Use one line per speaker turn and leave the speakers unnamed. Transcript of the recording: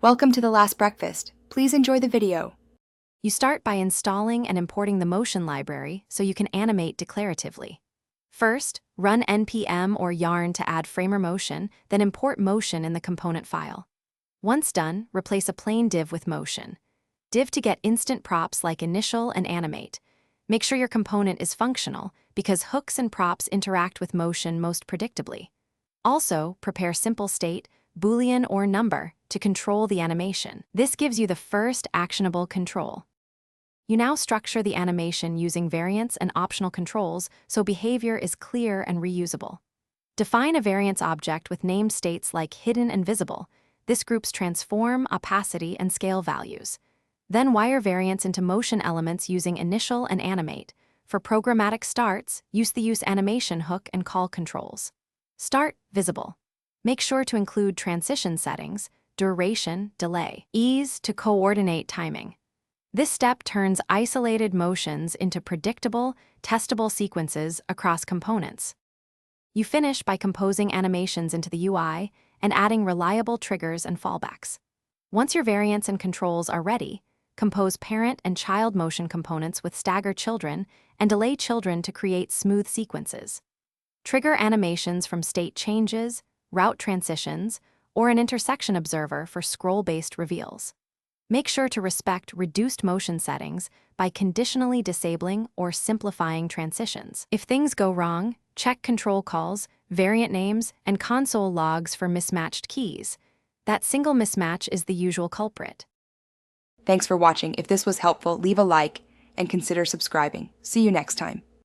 Welcome to the last breakfast. Please enjoy the video.
You start by installing and importing the motion library so you can animate declaratively. First, run npm or yarn to add framer motion, then import motion in the component file. Once done, replace a plain div with motion. Div to get instant props like initial and animate. Make sure your component is functional because hooks and props interact with motion most predictably. Also, prepare simple state, Boolean or number to control the animation. This gives you the first actionable control. You now structure the animation using variants and optional controls so behavior is clear and reusable. Define a variance object with named states like hidden and visible. This groups transform, opacity, and scale values. Then wire variants into motion elements using initial and animate. For programmatic starts, use the use animation hook and call controls. Start visible. Make sure to include transition settings, duration, delay, ease to coordinate timing. This step turns isolated motions into predictable, testable sequences across components. You finish by composing animations into the UI and adding reliable triggers and fallbacks. Once your variants and controls are ready, compose parent and child motion components with stagger children and delay children to create smooth sequences. Trigger animations from state changes, route transitions, or an intersection observer for scroll-based reveals. Make sure to respect reduced motion settings by conditionally disabling or simplifying transitions. If things go wrong, check control calls, variant names, and console logs for mismatched keys. That single mismatch is the usual culprit.
Thanks for watching. If this was helpful, leave a like and consider subscribing. See you next time.